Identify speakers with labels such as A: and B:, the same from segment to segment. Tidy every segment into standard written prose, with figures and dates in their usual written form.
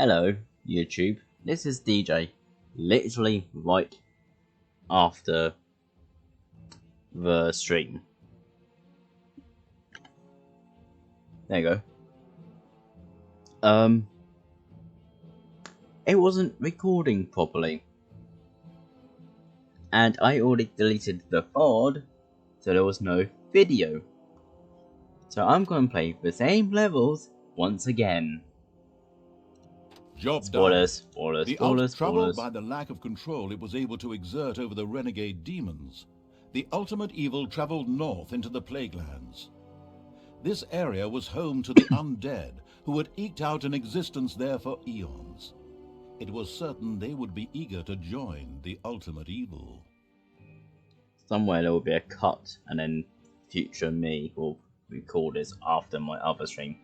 A: Hello, YouTube. This is DJ, literally right after the stream. There you go. It wasn't recording properly, and I already deleted the VOD, so there was no video. So I'm going to play the same levels once again.
B: Job
A: Spoilers,
B: done.
A: spoilers,
B: The
A: spoilers,
B: troubled
A: spoilers.
B: by the lack of control it was able to exert over the renegade demons, the ultimate evil traveled north into the Plaguelands. This area was home to the undead, who had eked out an existence there for eons. It was certain they would be eager to join the ultimate evil.
A: Somewhere there will be a cut, and then future me will record this after my other stream.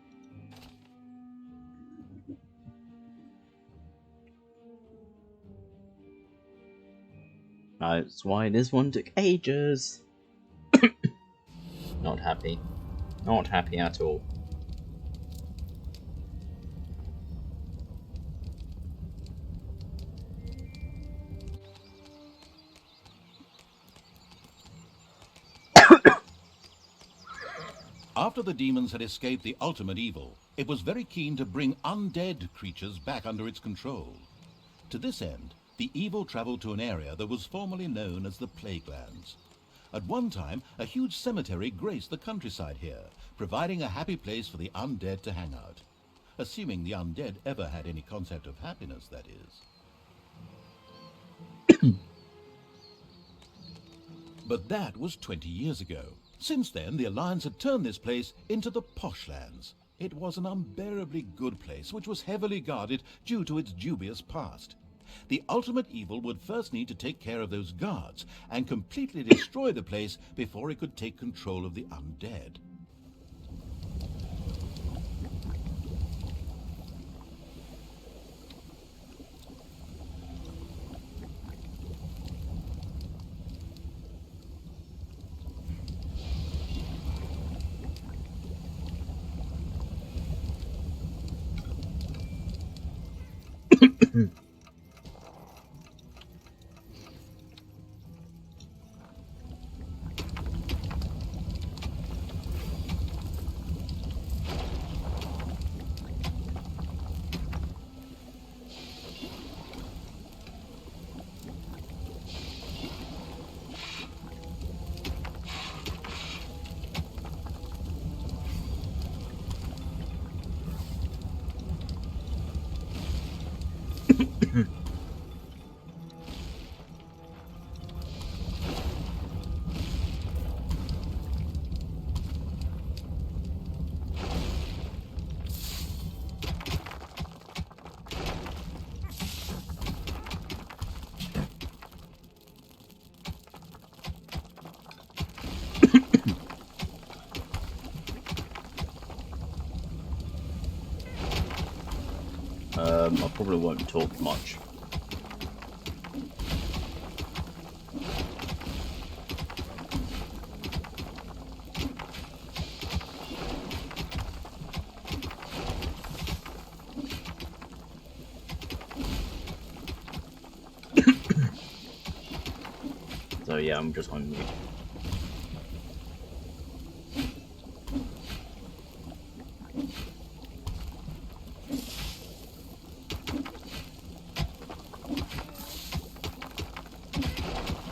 A: That's why this one took ages. Not happy. Not happy at all.
B: After the demons had escaped the ultimate evil, it was very keen to bring undead creatures back under its control. To this end, the evil traveled to an area that was formerly known as the Plaguelands. At one time, a huge cemetery graced the countryside here, providing a happy place for the undead to hang out. Assuming the undead ever had any concept of happiness, that is. But that was 20 years ago. Since then, the Alliance had turned this place into the Poshlands. It was an unbearably good place, which was heavily guarded due to its dubious past. The ultimate evil would first need to take care of those guards and completely destroy the place before it could take control of the undead.
A: I probably won't talk much. So yeah, I'm just on mute.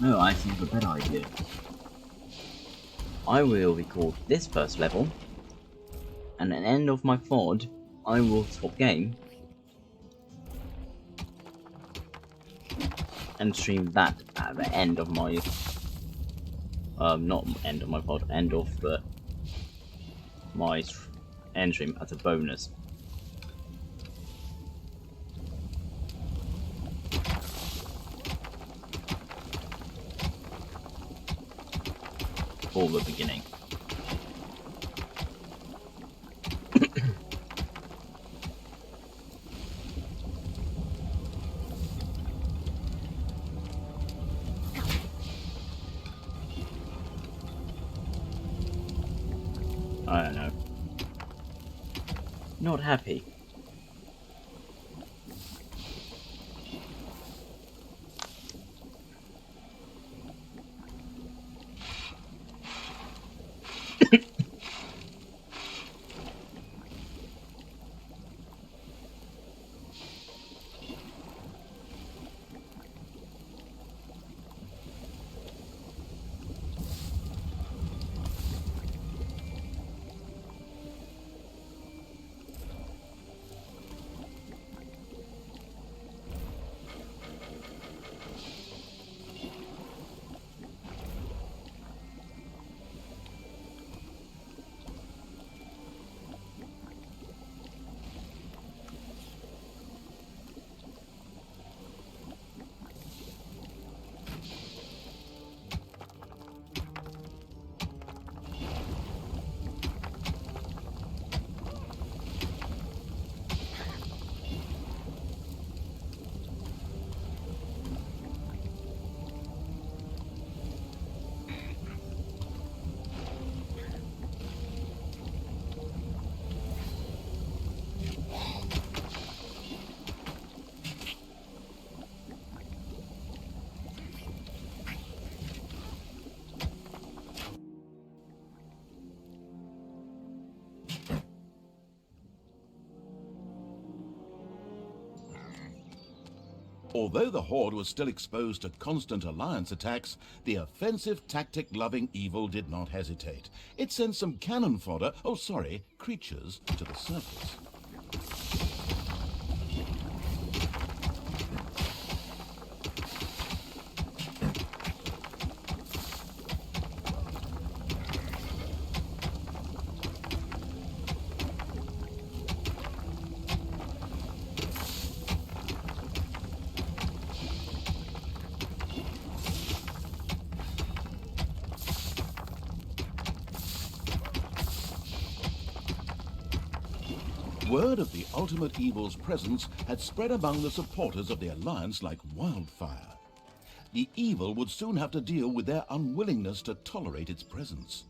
A: No, I think a better idea. I will record this first level, and at the end of my VOD, I will stop game and stream that at the end of my not end of my VOD, end of my end stream as a bonus. For the beginning. I don't know. Not happy.
B: Although the Horde was still exposed to constant Alliance attacks, the offensive tactic-loving evil did not hesitate. It sent some cannon fodder, creatures, to the surface. Word of the ultimate evil's presence had spread among the supporters of the Alliance like wildfire. The evil would soon have to deal with their unwillingness to tolerate its presence.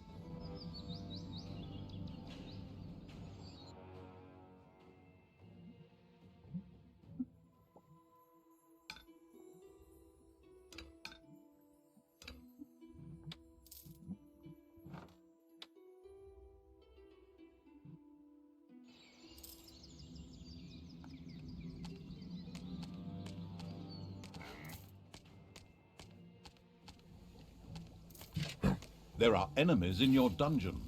B: There are enemies in your dungeon.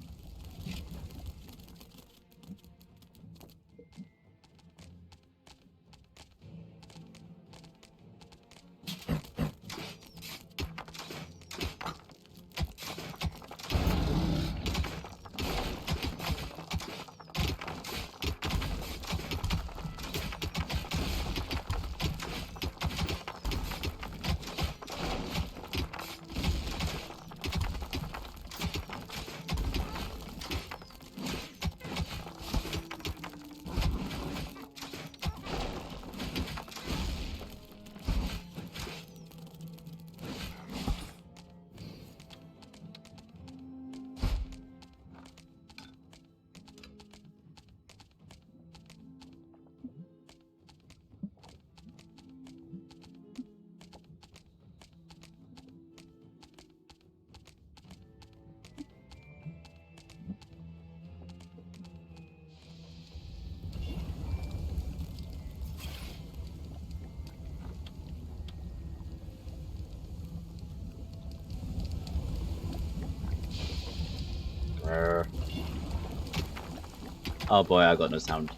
A: Oh boy, I got no sound.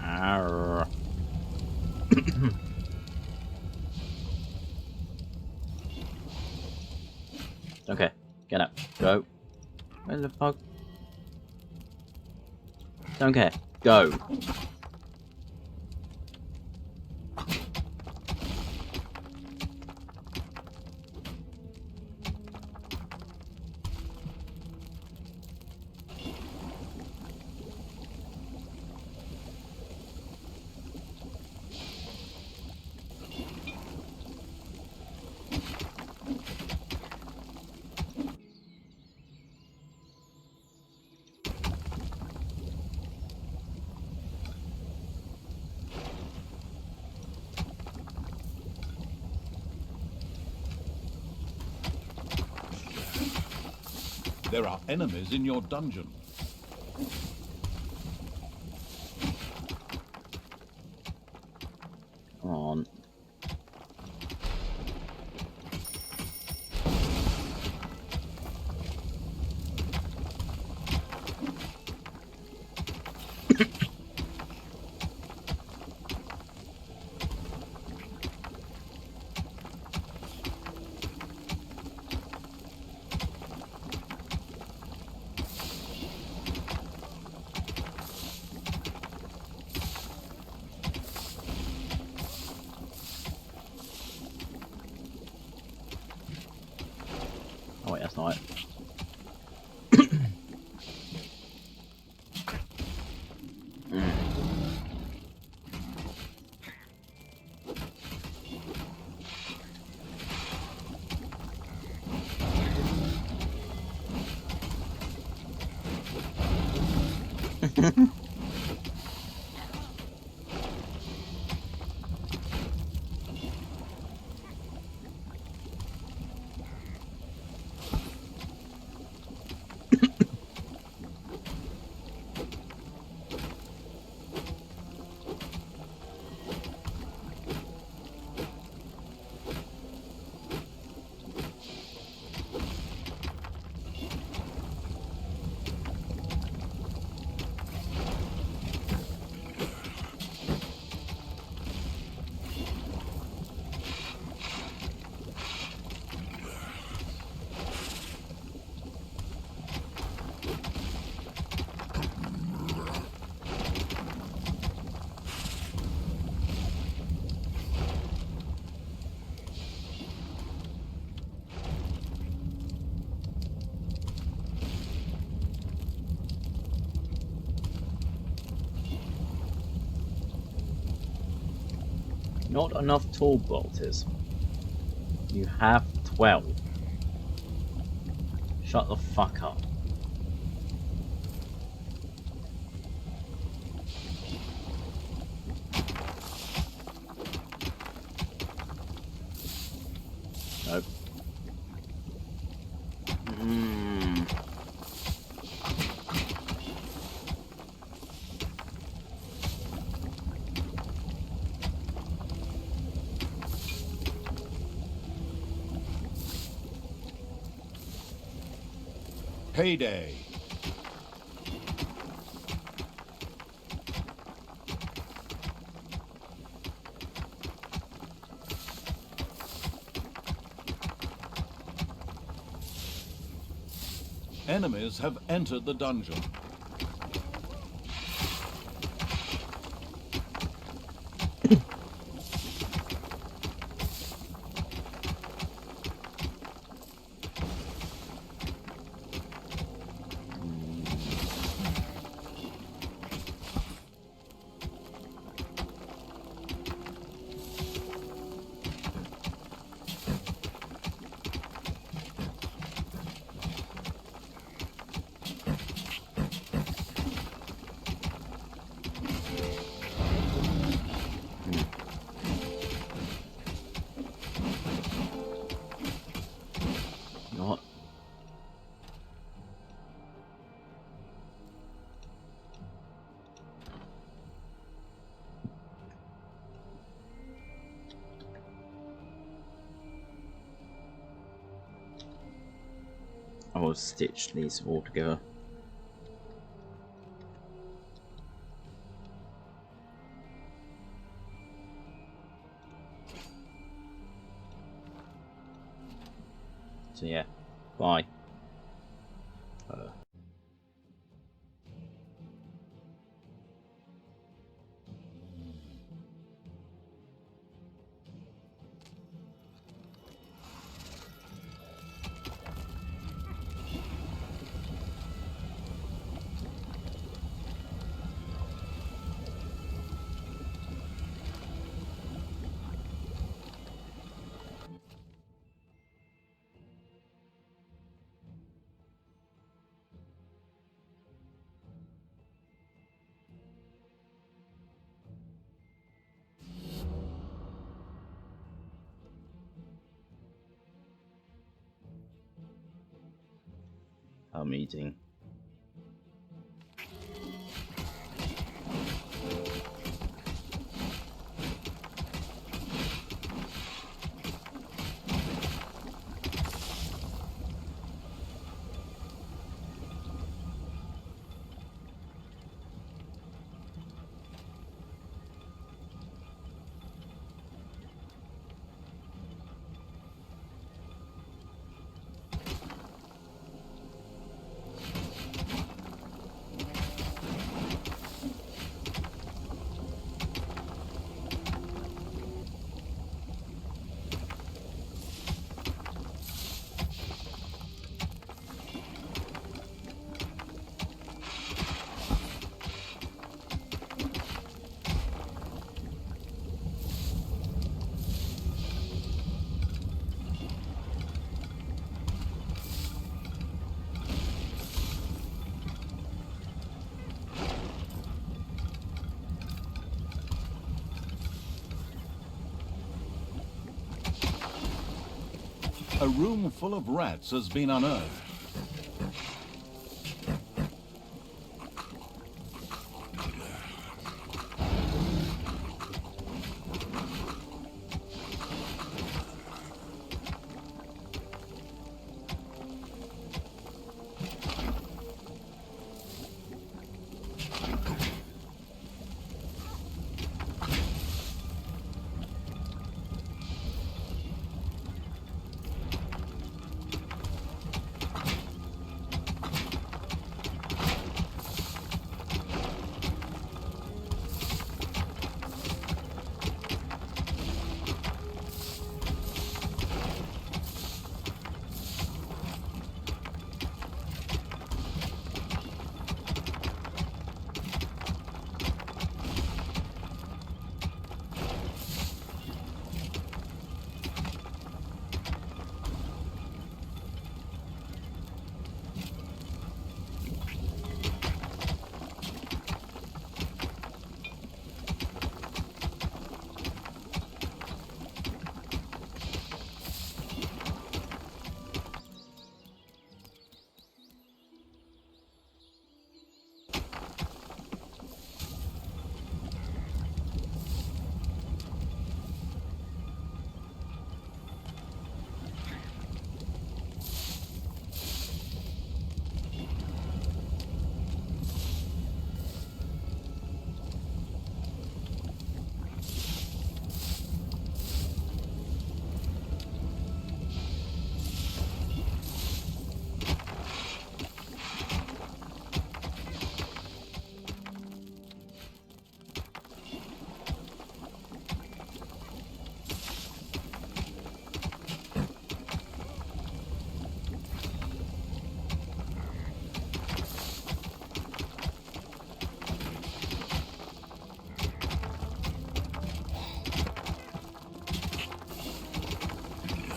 A: Arr. Okay, get up. Go. Where the fuck? Don't care. Go.
B: There are enemies in your dungeon.
A: Come on. Oh wait, that's not it. Not enough tall bolters. You have 12. Shut the fuck up. Nope.
B: Payday. Enemies have entered the dungeon. Not. I will stitch these all together. So yeah, bye. I'm eating. A room full of rats has been unearthed.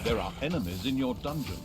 B: There are enemies in your dungeon.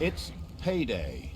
B: It's payday.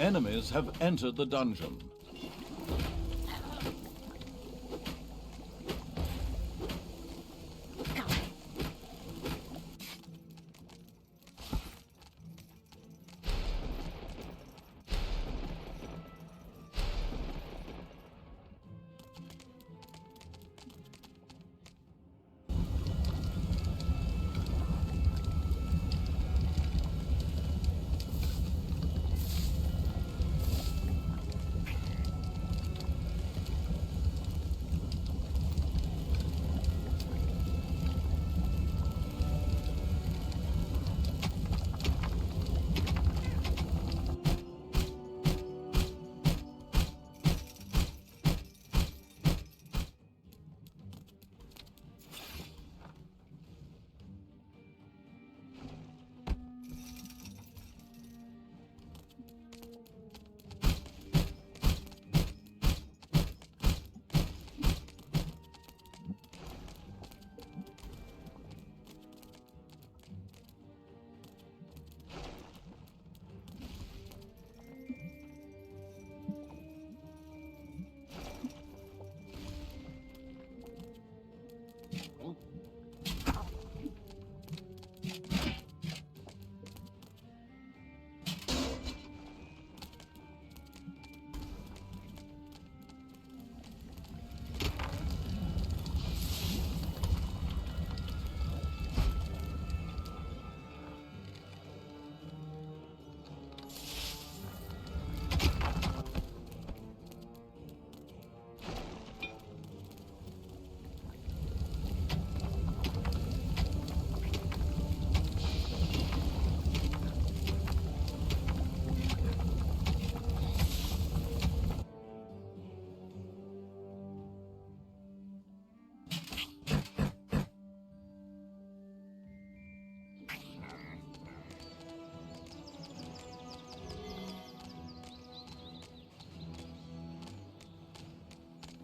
B: Enemies have entered the dungeon.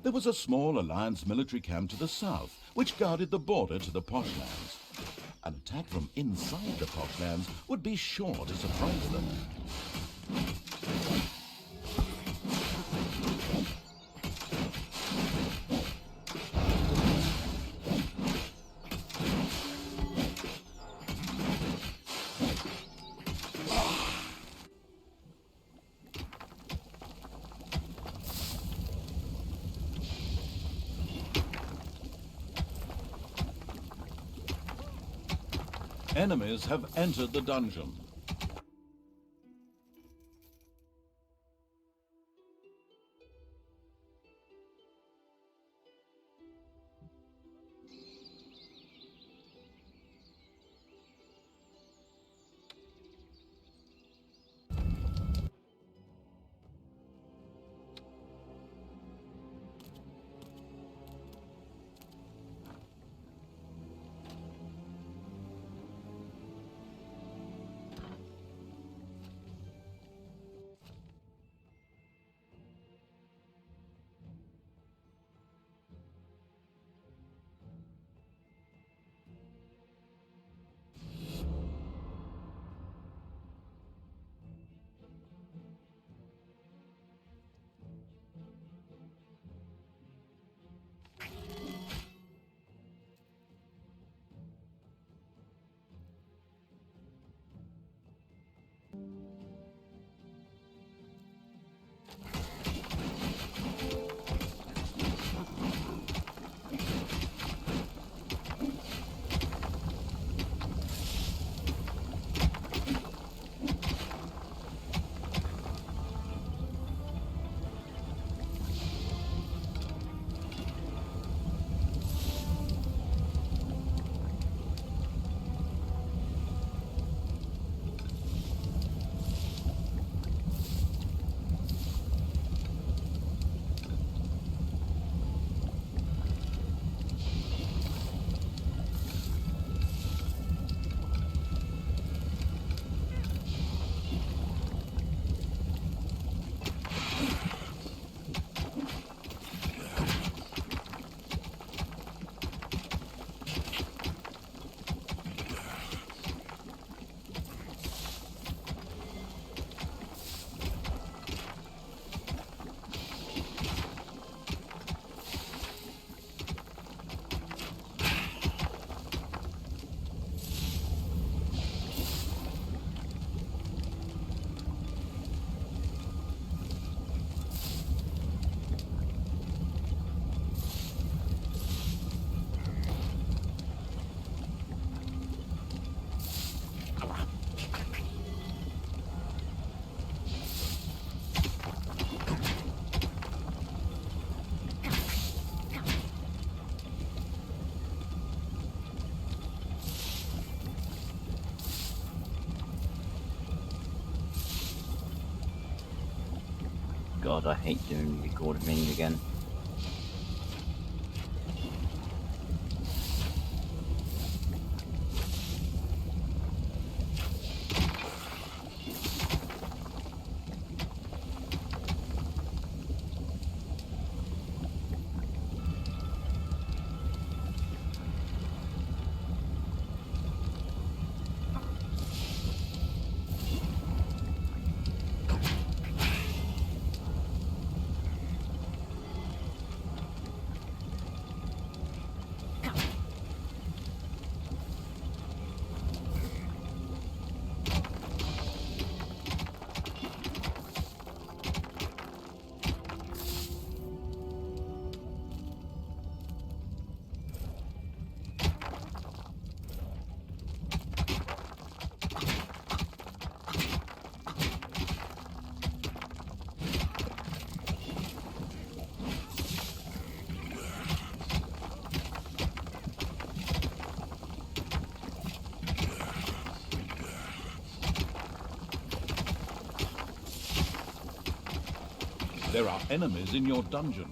B: There was a small Alliance military camp to the south, which guarded the border to the Poshlands. An attack from inside the Poshlands would be sure to surprise them. Enemies have entered the dungeon.
A: God, I hate doing recording again.
B: There are enemies in your dungeon.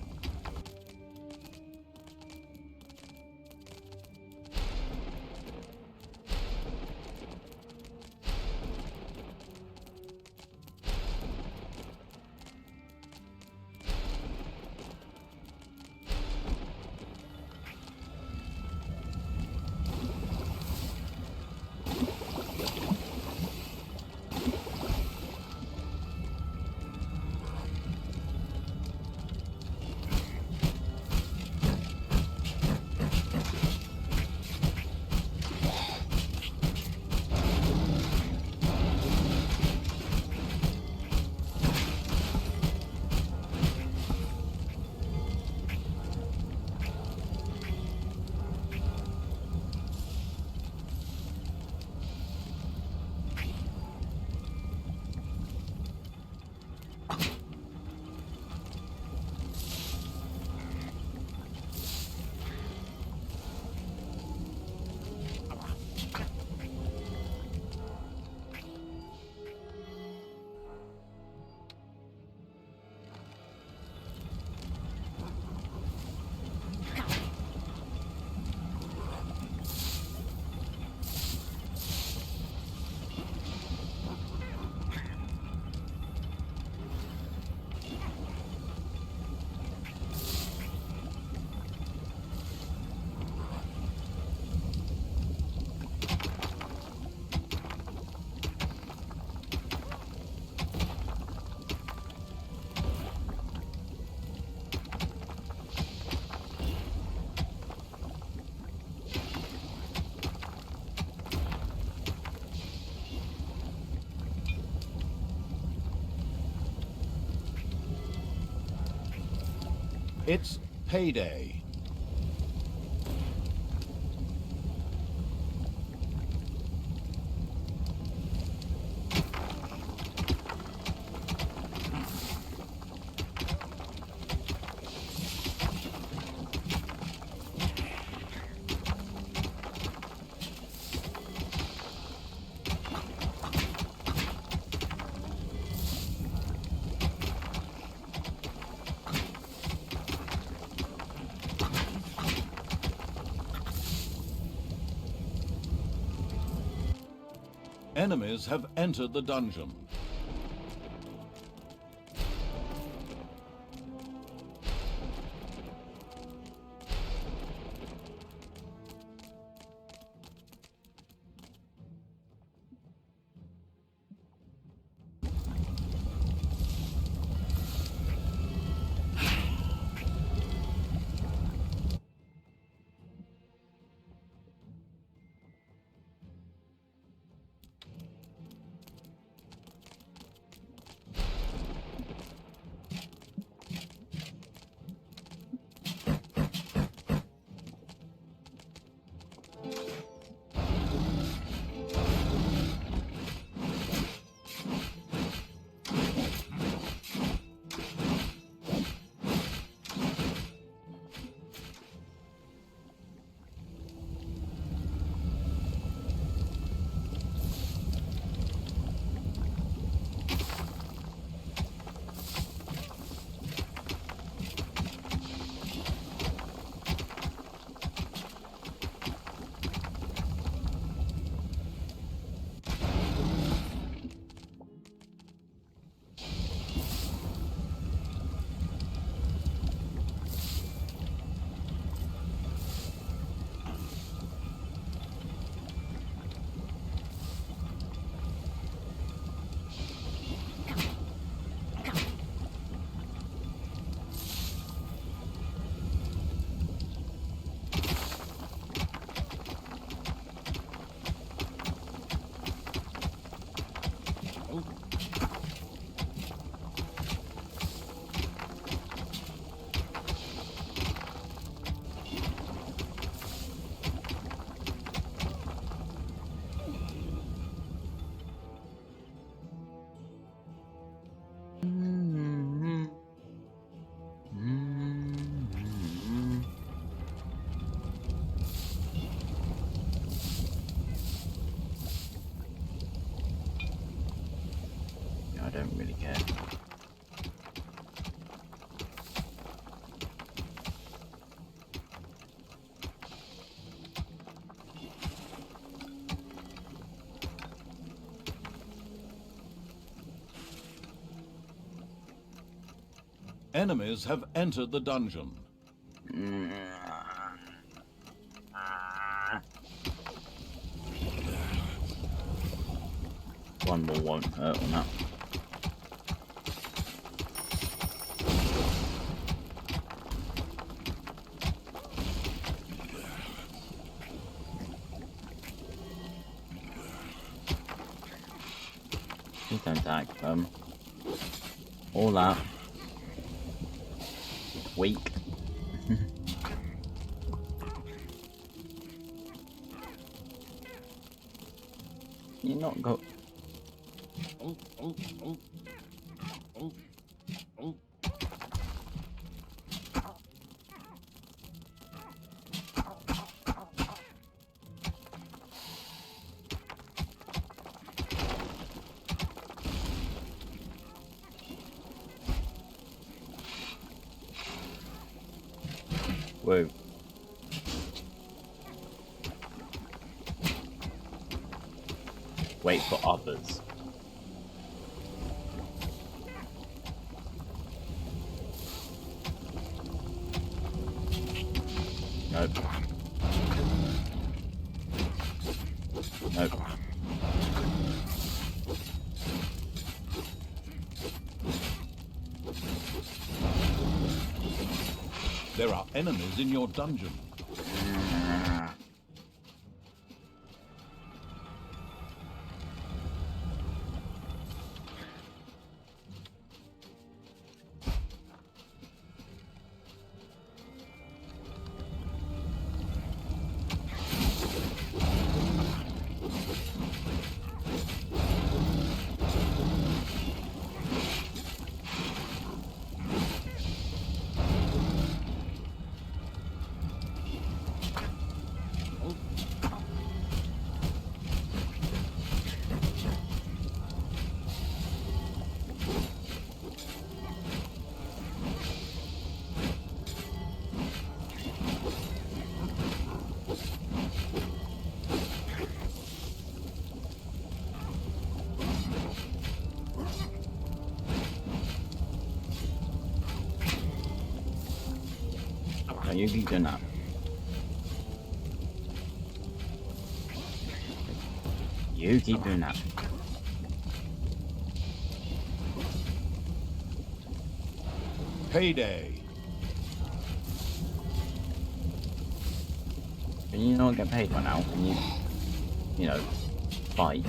B: It's payday. Enemies have entered the dungeon.
A: I don't really care.
B: Enemies have entered the dungeon.
A: One more won't hurt on that. Please don't attack them. All that. Weak. You not go. Whoa. Wait for others. Nope. Nope.
B: There are enemies in your dungeon.
A: No, you keep doing that. You keep doing that.
B: Payday.
A: Can you not get paid by now? Can you know, fight?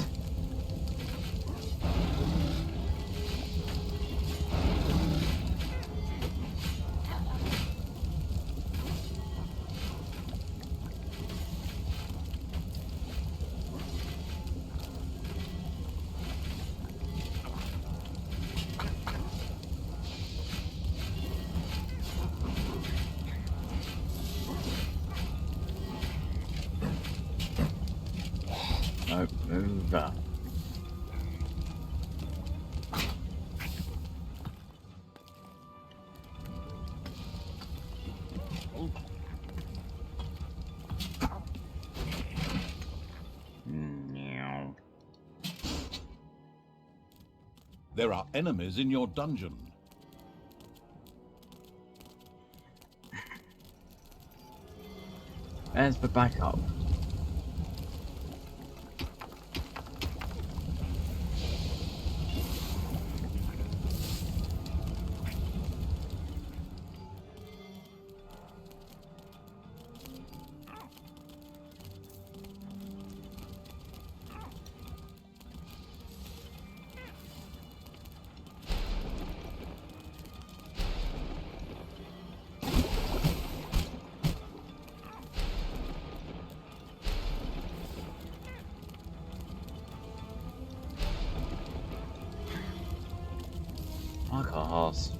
A: No, move up. Meow.
B: There are enemies in your dungeon.
A: Where's the backup? Like a horse.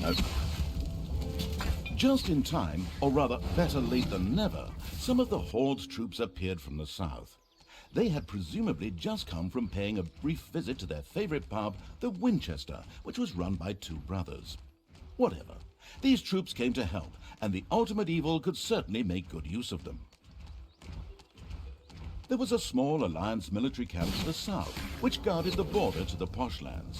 A: Nope.
B: Just in time, or rather better late than never, some of the Horde's troops appeared from the south. They had presumably just come from paying a brief visit to their favorite pub, the Winchester, which was run by two brothers. Whatever. These troops came to help, and the Ultimate Evil could certainly make good use of them. There was a small Alliance military camp to the south, which guarded the border to the Poshlands.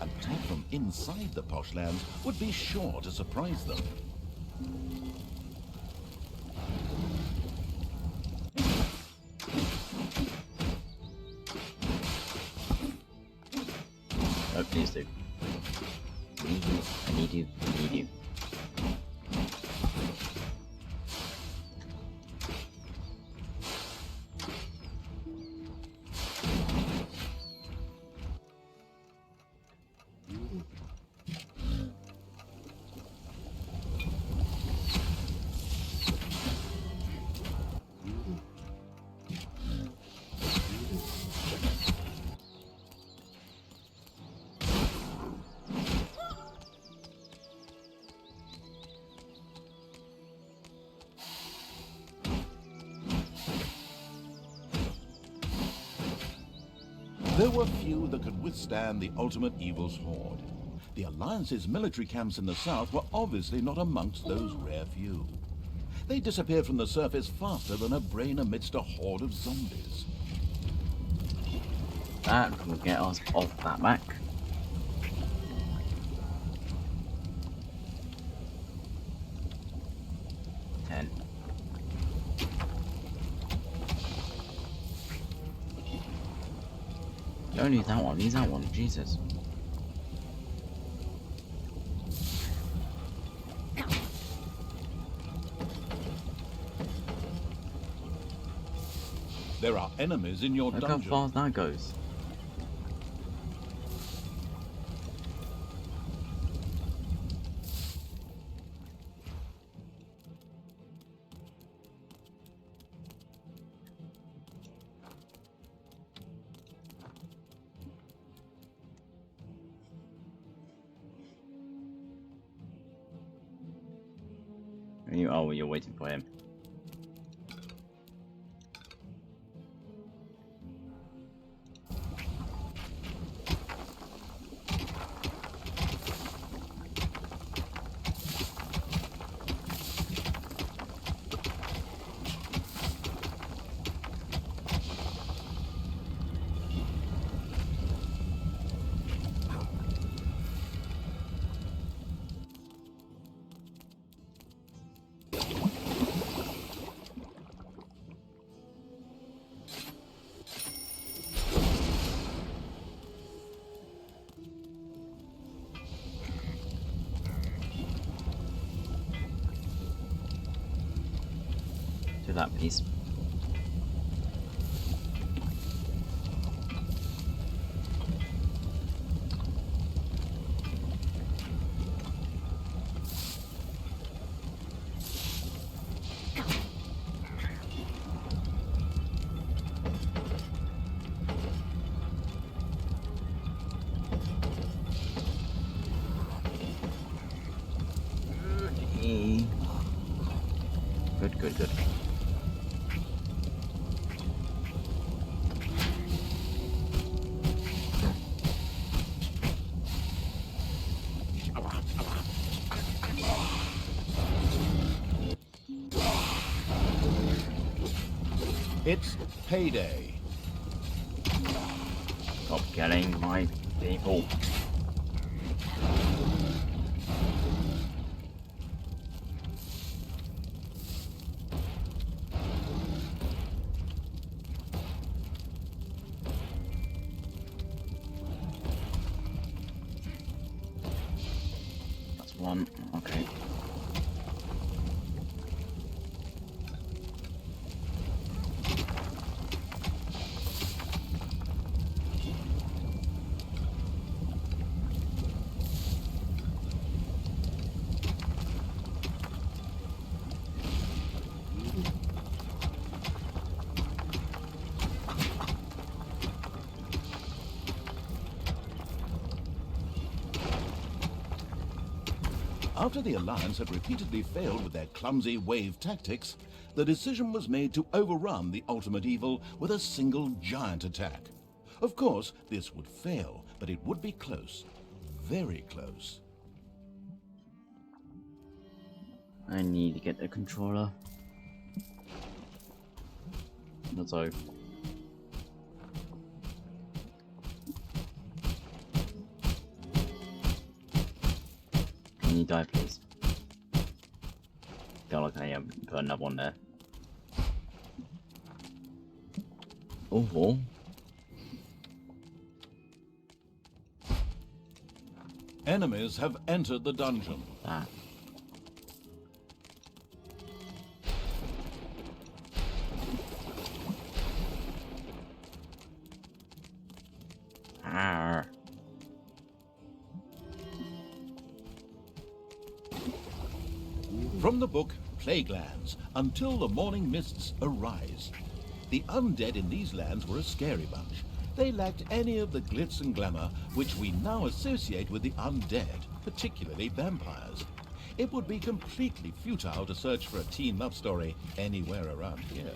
B: An attack from inside the Poshlands would be sure to surprise them.
A: Oh, please do. I need you, I need you, I need you.
B: There were few that could withstand the Ultimate Evil's horde. The Alliance's military camps in the south were obviously not amongst those rare few. They disappeared from the surface faster than a brain amidst a horde of zombies.
A: That will get us off that back. Don't need that one, use that one, Jesus.
B: There are enemies in your
A: Look
B: dungeon.
A: how fast that goes. Oh, you're waiting for him. That piece. Good, good, good.
B: It's payday.
A: Stop killing my people. That's one. Okay.
B: After the Alliance had repeatedly failed with their clumsy wave tactics, the decision was made to overrun the ultimate evil with a single giant attack. Of course, this would fail, but it would be close. Very close.
A: I need to get the controller. That's all. Can you die, please? Feel like I put another one there. Oh.
B: Enemies have entered the dungeon.
A: Ah. Arr.
B: From the book Plaguelands, Until the Morning Mists Arise. The undead in these lands were a scary bunch. They lacked any of the glitz and glamour which we now associate with the undead, particularly vampires. It would be completely futile to search for a teen love story anywhere around here.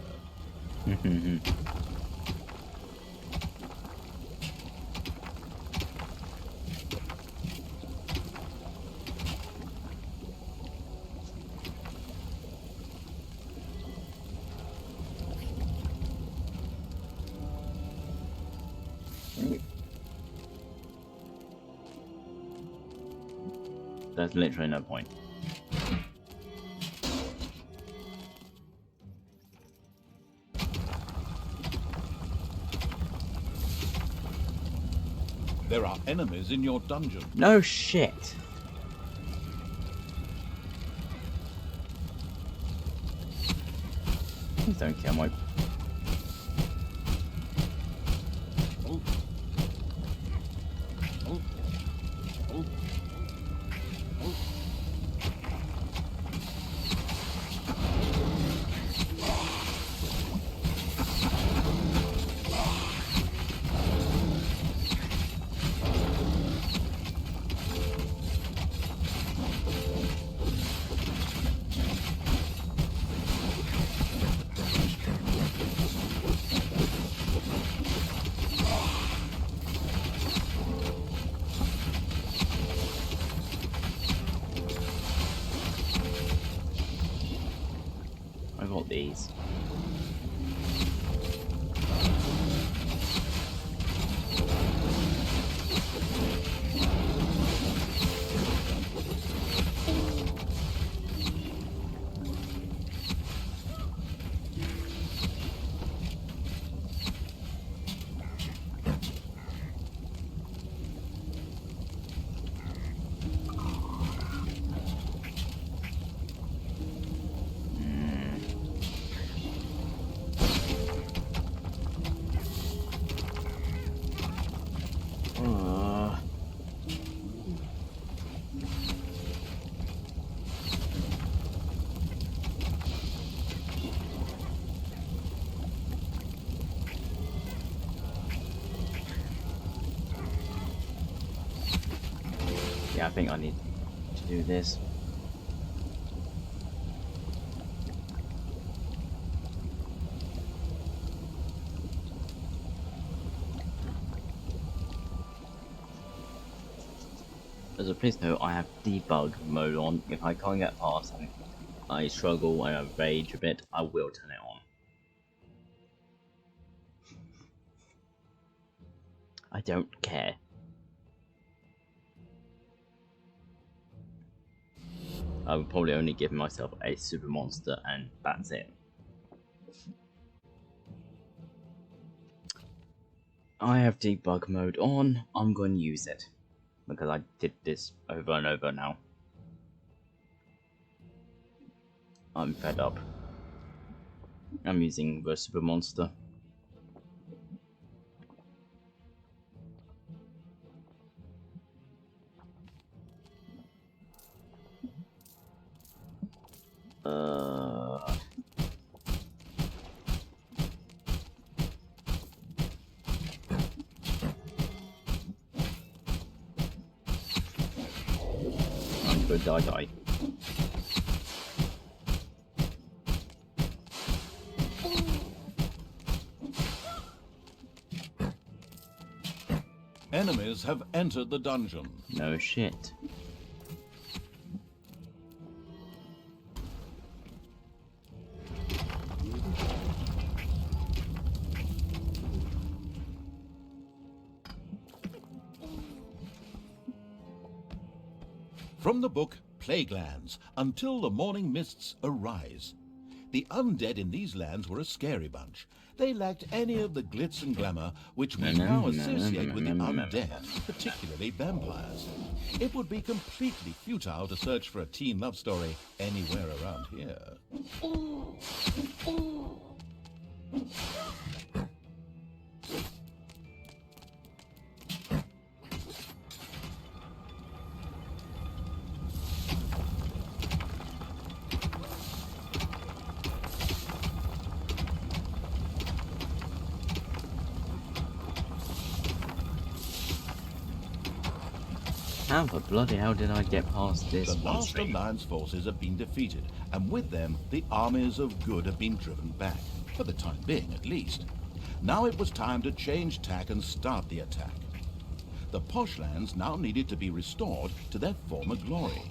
A: There's literally no point.
B: There are enemies in your dungeon.
A: No shit. Please don't kill my...
B: Oh. Oh. Oh. Oh.
A: I got these. Yeah, I think I need to do this. As a please note, I have debug mode on. If I can't get past and I struggle and I rage a bit, I will turn it on. I don't care. I would probably only give myself a super monster and that's it. I have debug mode on. I'm going to use it because I did this over and over now. I'm fed up. I'm using the super monster. Go die.
B: Enemies have entered the dungeon.
A: No shit.
B: From the book Plaguelands, Until the Morning Mists Arise. The undead in these lands were a scary bunch. They lacked any of the glitz and glamour which we now associate with the undead, particularly vampires. It would be completely futile to search for a teen love story anywhere around here.
A: How the bloody hell did I get past this?
B: The last Alliance forces have been defeated, and with them, the armies of good have been driven back, for the time being at least. Now it was time to change tack and start the attack. The posh lands now needed to be restored to their former glory.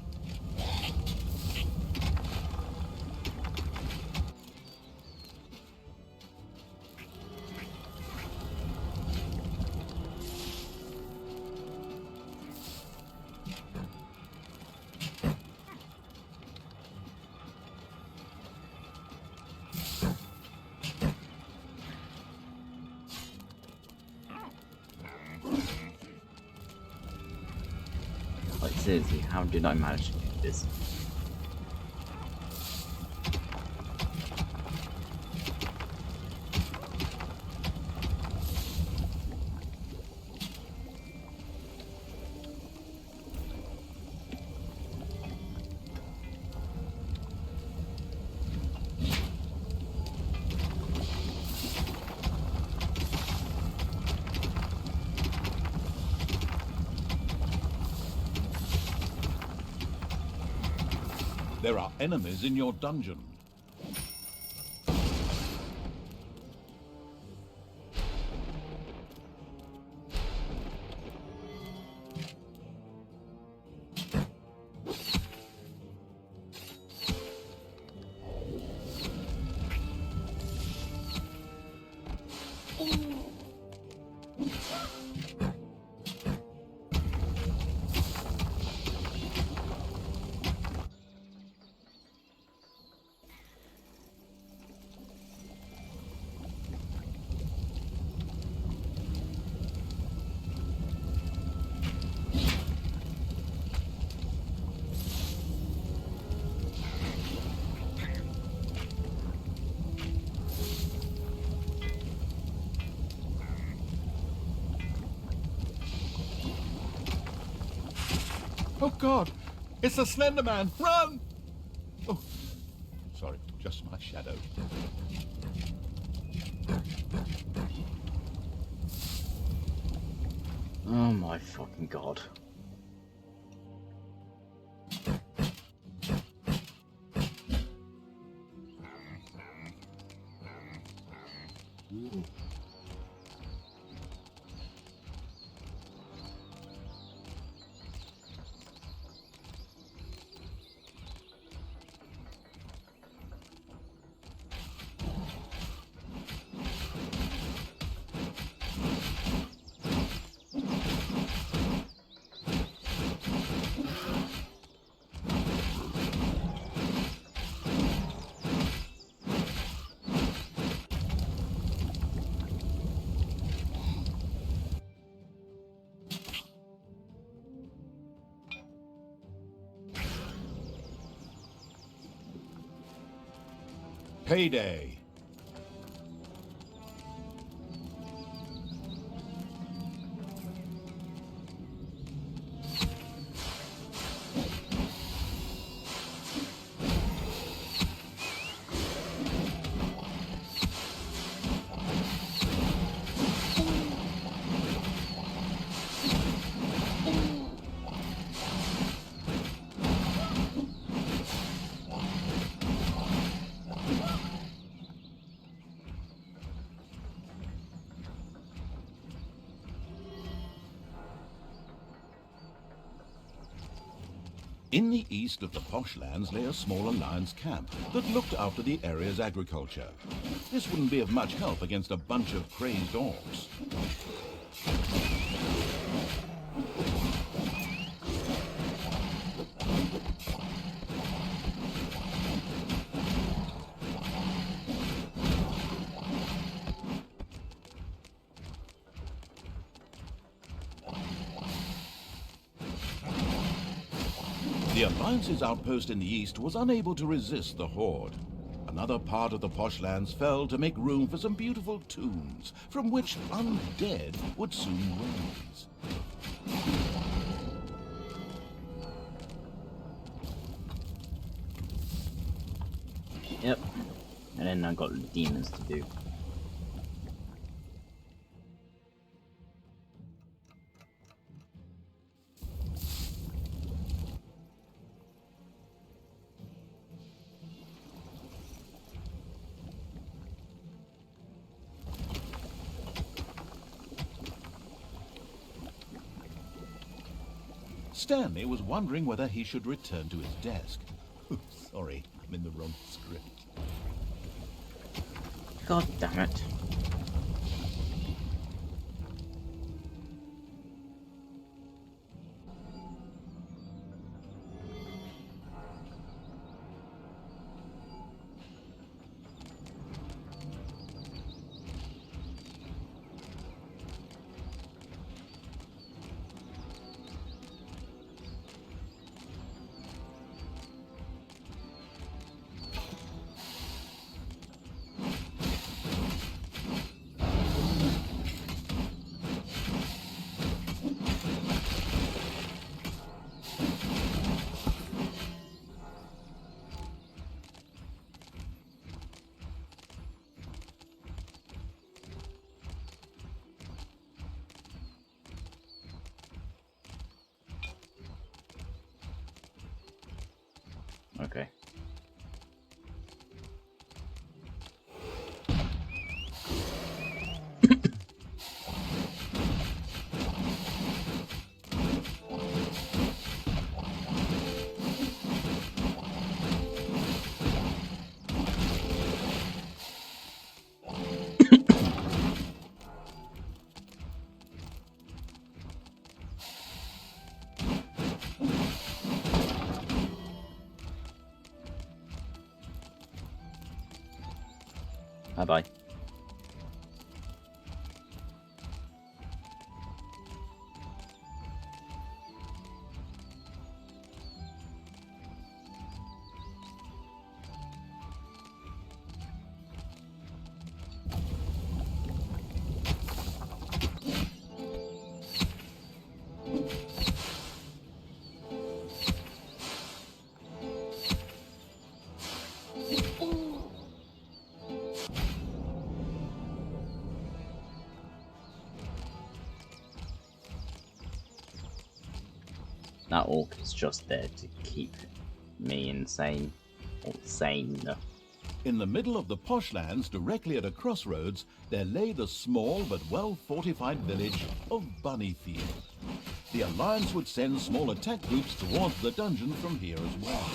A: Like seriously, how did I manage to do this?
B: There are enemies in your dungeon. Oh God! It's the Slender Man! Run! Oh, sorry, just my shadow.
A: Oh my fucking god.
B: Payday. In the east of the posh lands lay a small alliance camp that looked after the area's agriculture. This wouldn't be of much help against a bunch of crazed orcs. The Alliance's outpost in the east was unable to resist the horde. Another part of the posh lands fell to make room for some beautiful tombs, from which undead would soon rise.
A: Yep. And then I got the demons to do.
B: Stanley was wondering whether he should return to his desk. Sorry, I'm in the wrong script.
A: God damn it. Okay. Bye-bye. That orc is just there to keep me insane. Or sane.
B: In the middle of the posh lands, directly at a crossroads, there lay the small but well-fortified village of Bunnyfield. The Alliance would send small attack groups towards the dungeon from here as well.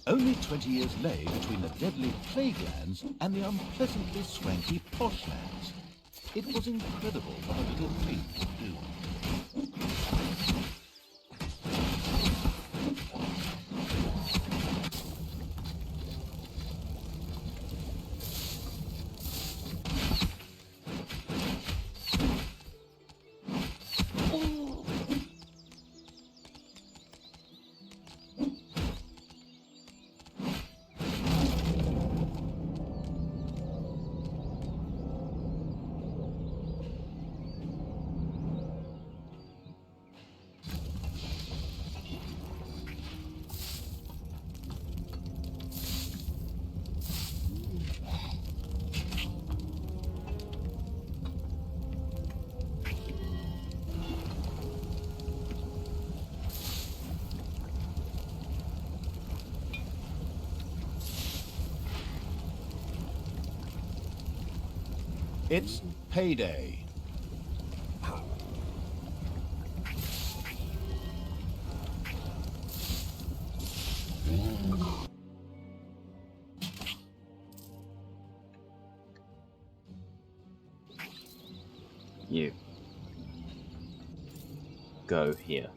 B: Only 20 years lay between the deadly plague lands and the unpleasantly swanky posh lands. It was incredible what a little thing could do. It's payday.
A: You. Go here.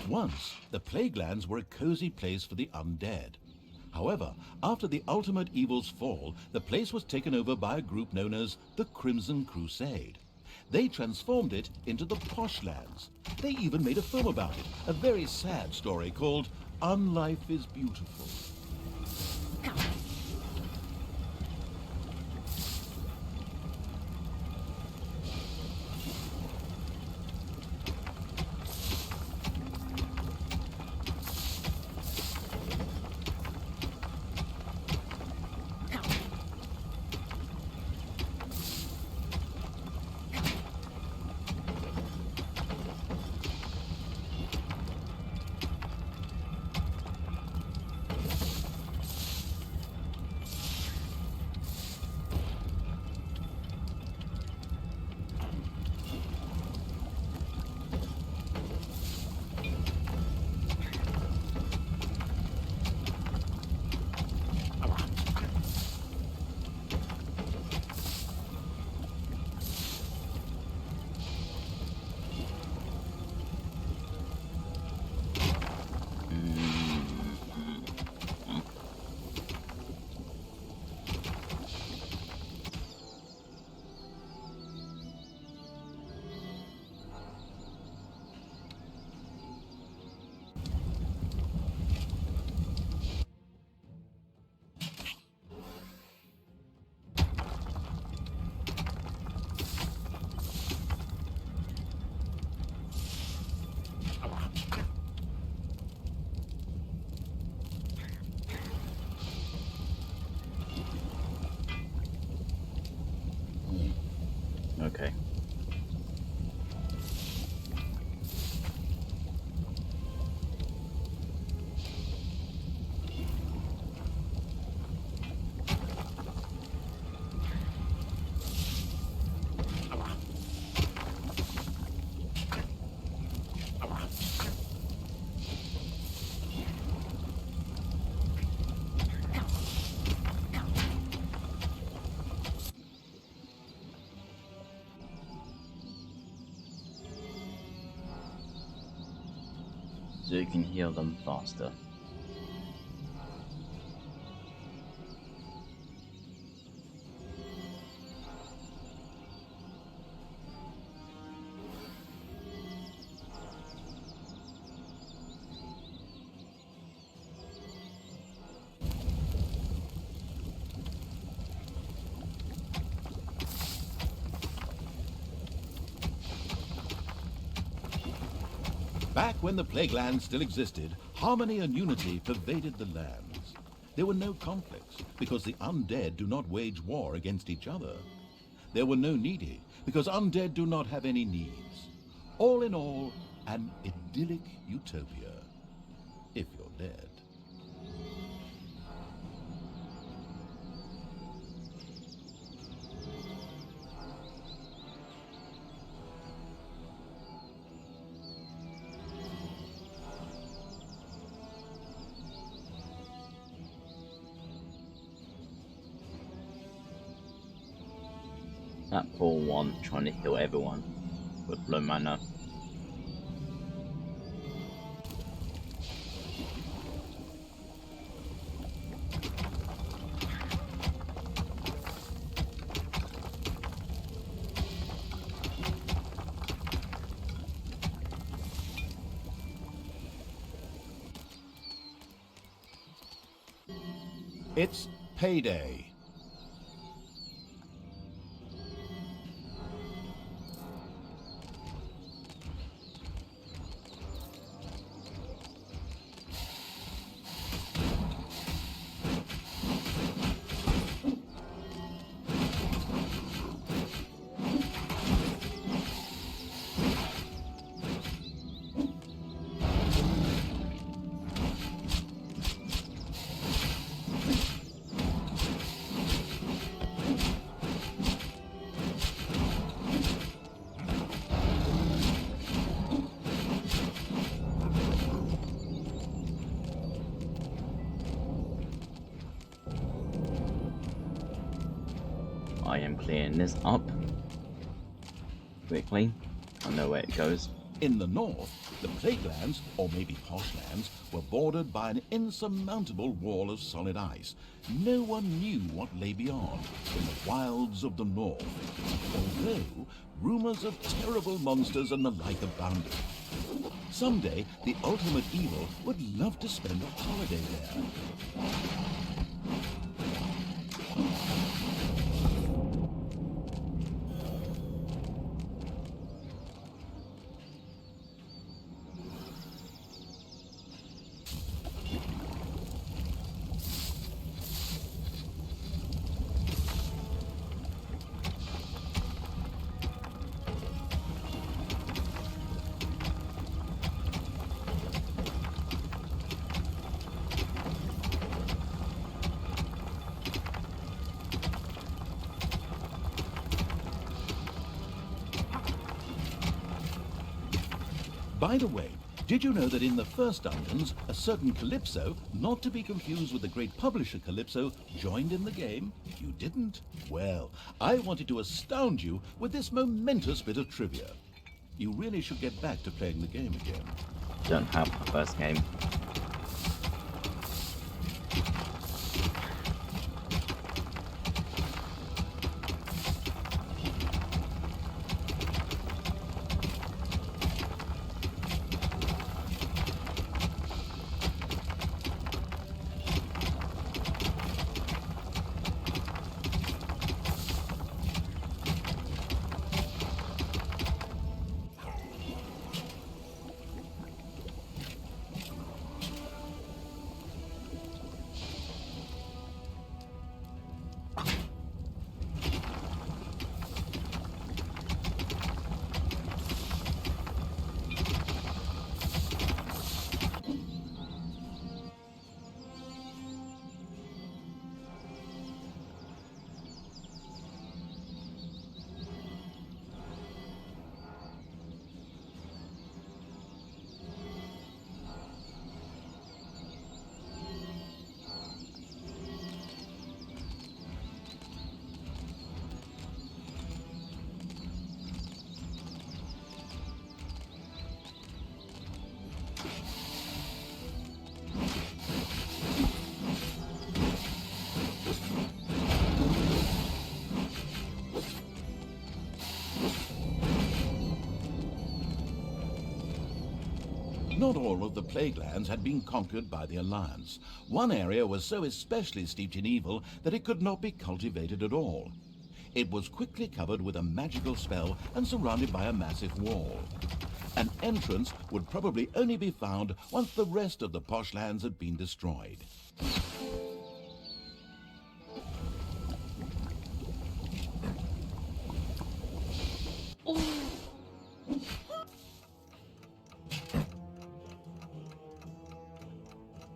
B: Once, the Plaguelands were a cozy place for the undead. However, after the ultimate evil's fall, the place was taken over by a group known as the Crimson Crusade. They transformed it into the Poshlands. They even made a film about it, a very sad story called Unlife is Beautiful.
A: Okay. So you can heal them faster.
B: Back when the Plaguelands still existed, harmony and unity pervaded the lands. There were no conflicts, because the undead do not wage war against each other. There were no needy, because undead do not have any needs. All in all, an idyllic utopia, if you're dead.
A: That poor one trying to heal everyone with low mana.
B: It's payday.
A: I am clearing this up quickly. I know where it goes.
B: In the north, the Plaguelands, or maybe Poshlands, were bordered by an insurmountable wall of solid ice. No one knew what lay beyond, in the wilds of the north, although rumors of terrible monsters and the like abounded. Someday, the ultimate evil would love to spend a holiday there. By the way, did you know that in the first dungeons, a certain Calypso, not to be confused with the great publisher Calypso, joined in the game? You didn't? Well, I wanted to astound you with this momentous bit of trivia. You really should get back to playing the game again.
A: Don't have the first game.
B: Not all of the Plaguelands had been conquered by the Alliance. One area was so especially steeped in evil that it could not be cultivated at all. It was quickly covered with a magical spell and surrounded by a massive wall. An entrance would probably only be found once the rest of the Poshlands had been destroyed.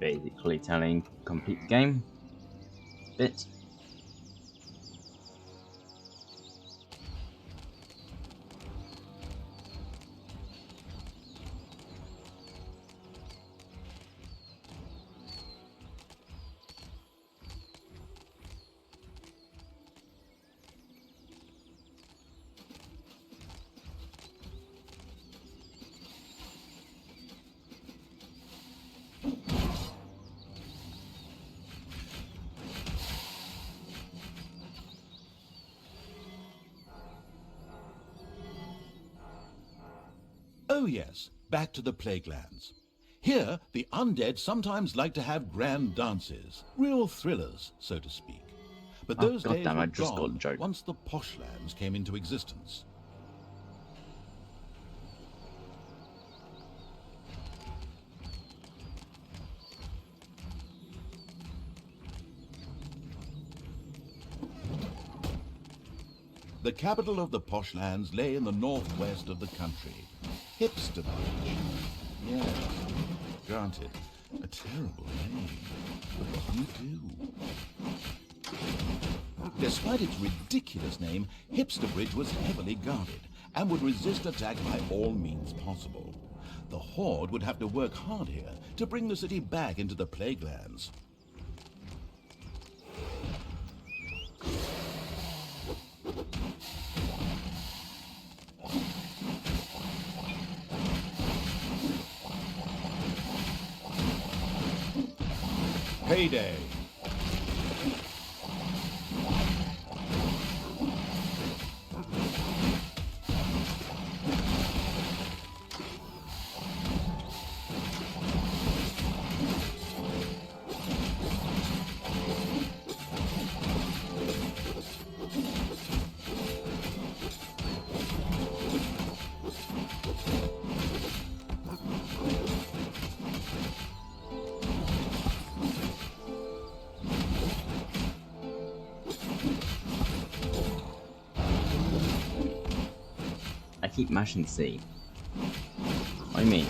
A: basically telling complete the game bit.
B: Oh yes, back to the Plaguelands. Here, the undead sometimes like to have grand dances, real thrillers, so to speak. But
A: Oh,
B: those days
A: goddamn,
B: were
A: I just got
B: gone
A: the joke.
B: once the Poshlands came into existence. The capital of the Poshlands lay in the northwest of the country. Hipsterbridge. Yes, granted, a terrible name. But what do you do? Despite its ridiculous name, Hipsterbridge was heavily guarded and would resist attack by all means possible. The Horde would have to work hard here to bring the city back into the Plaguelands. Payday!
A: I keep mashing C. What do you mean?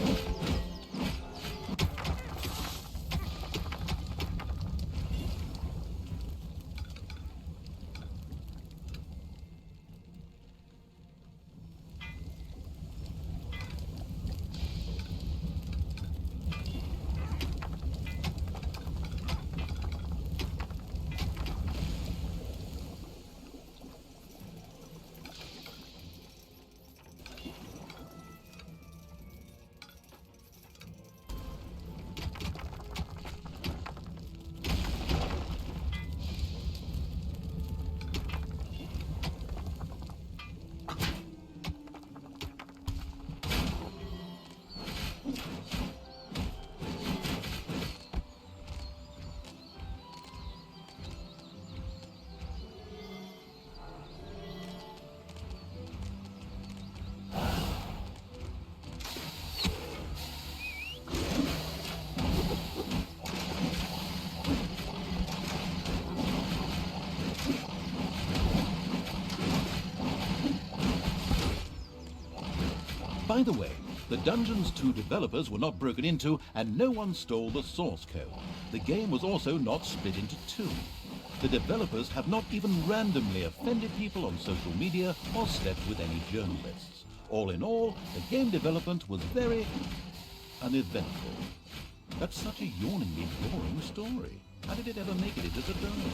B: By the way, the Dungeons 2 developers were not broken into and no one stole the source code. The game was also not split into two. The developers have not even randomly offended people on social media or slept with any journalists. All in all, the game development was very uneventful. That's such a yawningly boring story. How did it ever make it into the dialogue?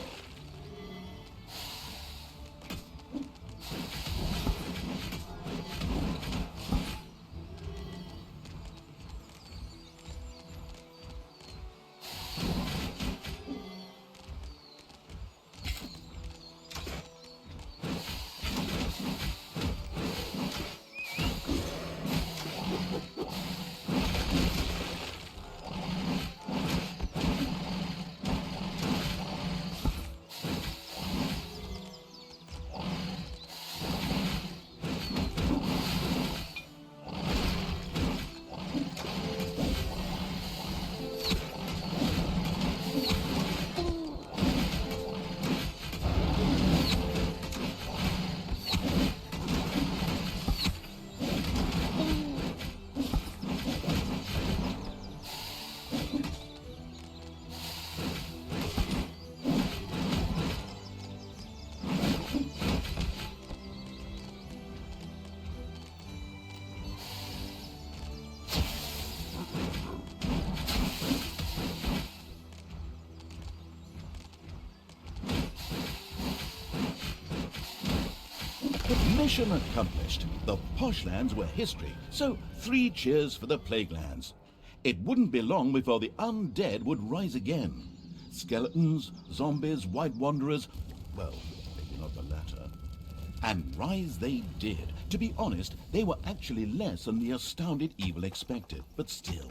B: Mission accomplished. The Poshlands were history, so 3 cheers for the Plaguelands. It wouldn't be long before the undead would rise again. Skeletons, zombies, white wanderers, well, maybe not the latter. And rise they did. To be honest, they were actually less than the astounded evil expected, but still.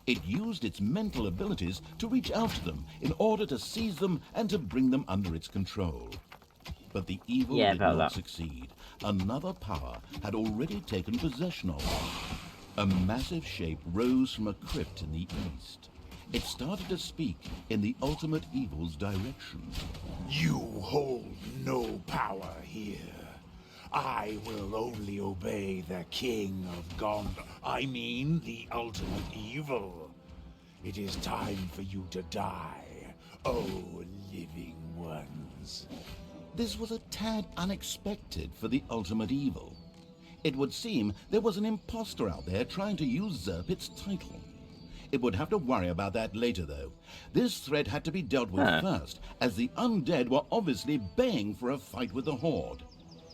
B: It used its mental abilities to reach out to them in order to seize them and to bring them under its control. But the evil did not succeed. Another power had already taken possession of them. A massive shape rose from a crypt in the east. It started to speak in the ultimate evil's direction.
C: You hold no power here. I will only obey the king of Gondor. I mean, the ultimate evil. It is time for you to die, oh living ones.
B: This was a tad unexpected for the ultimate evil. It would seem there was an imposter out there trying to usurp its title. It would have to worry about that later, though. This threat had to be dealt with first, as the undead were obviously baying for a fight with the Horde.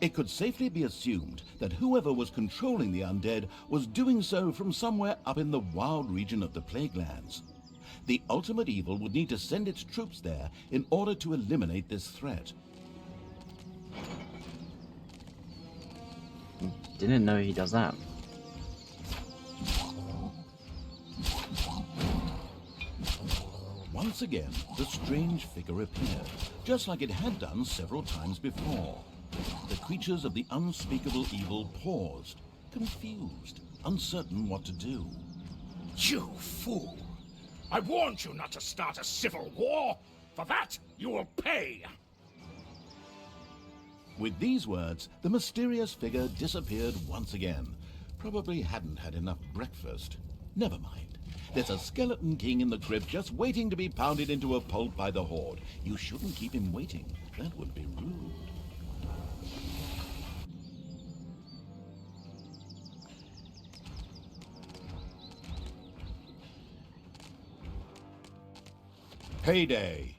B: It could safely be assumed that whoever was controlling the undead was doing so from somewhere up in the wild region of the Plaguelands. The ultimate evil would need to send its troops there in order to eliminate this threat.
A: Didn't know he does that.
B: Once again, the strange figure appeared, just like it had done several times before. The creatures of the unspeakable evil paused, confused, uncertain what to do.
C: You fool! I warned you not to start a civil war! For that, you will pay!
B: With these words, the mysterious figure disappeared once again. Probably hadn't had enough breakfast. Never mind. There's a skeleton king in the crypt just waiting to be pounded into a pulp by the Horde. You shouldn't keep him waiting. That would be rude. Payday!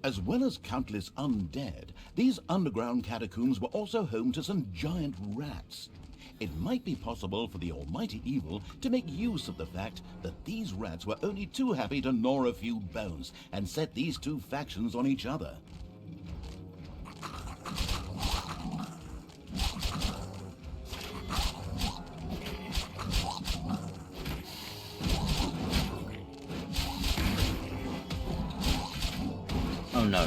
B: As well as countless undead, these underground catacombs were also home to some giant rats. It might be possible for the almighty evil to make use of the fact that these rats were only too happy to gnaw a few bones and set these two factions on each other.
A: Oh no.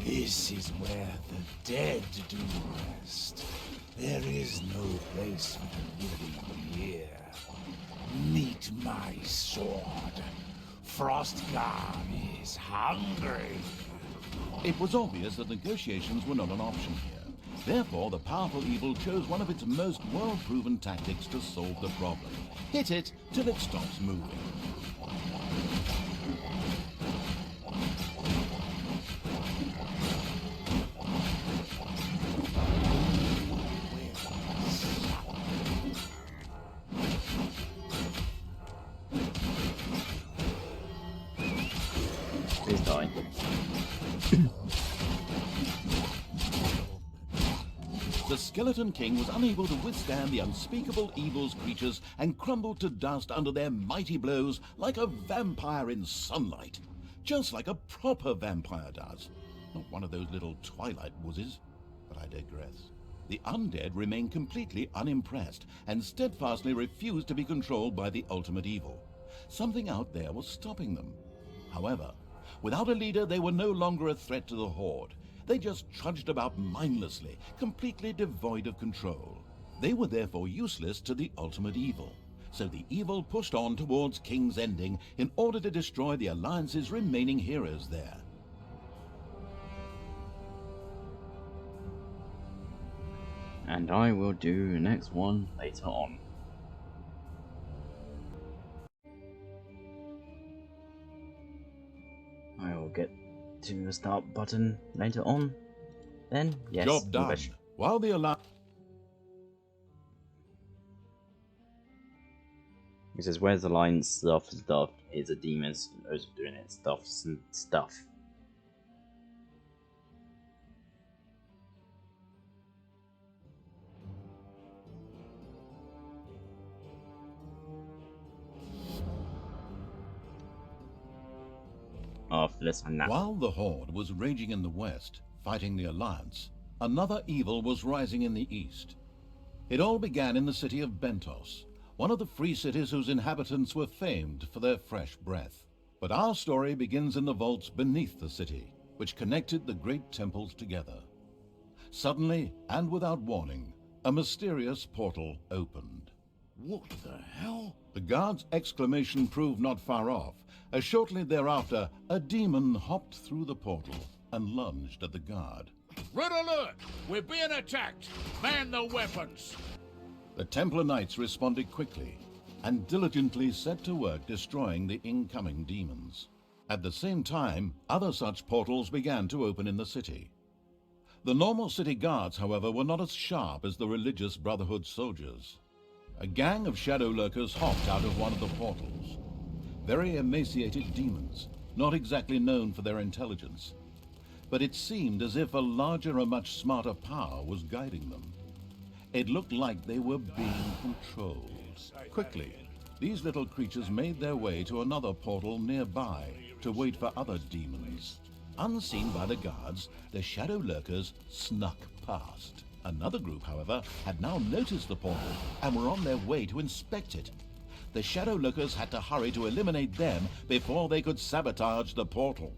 C: This is where the dead do rest. There is no place for the living here. Meet my sword. Frostgarn is hungry.
B: It was obvious that negotiations were not an option here. Therefore, the powerful evil chose one of its most well-proven tactics to solve the problem. Hit it till it stops moving.
A: Please die.
B: The Skeleton King was unable to withstand the unspeakable evil's creatures and crumbled to dust under their mighty blows like a vampire in sunlight. Just like a proper vampire does. Not one of those little Twilight wussies. But I digress. The undead remained completely unimpressed and steadfastly refused to be controlled by the ultimate evil. Something out there was stopping them. However, without a leader, they were no longer a threat to the Horde. They just trudged about mindlessly, completely devoid of control. They were therefore useless to the ultimate evil. So the evil pushed on towards King's Ending in order to destroy the Alliance's remaining heroes there.
A: And I will do the next one later on. I will get to the start button later on. Then, yes.
B: Job done.
A: English.
B: While the Alliance...
A: He says, where's the line stuff? Is the demons knows doing it stuff. After this one now.
B: While the Horde was raging in the west, fighting the Alliance, another evil was rising in the east. It all began in the city of Bentos, one of the free cities whose inhabitants were famed for their fresh breath. But our story begins in the vaults beneath the city, which connected the great temples together. Suddenly, and without warning, a mysterious portal opened.
C: What the hell?
B: The guard's exclamation proved not far off, as shortly thereafter a demon hopped through the portal and lunged at the guard.
C: Red alert! We're being attacked! Man the weapons!
B: The Templar Knights responded quickly and diligently set to work destroying the incoming demons. At the same time, other such portals began to open in the city. The normal city guards, however, were not as sharp as the religious Brotherhood soldiers. A gang of shadow lurkers hopped out of one of the portals. Very emaciated demons, not exactly known for their intelligence. But it seemed as if a larger and much smarter power was guiding them. It looked like they were being controlled. Quickly, these little creatures made their way to another portal nearby to wait for other demons. Unseen by the guards, the shadow lurkers snuck past. Another group, however, had now noticed the portal and were on their way to inspect it. The shadow lurkers had to hurry to eliminate them before they could sabotage the portal.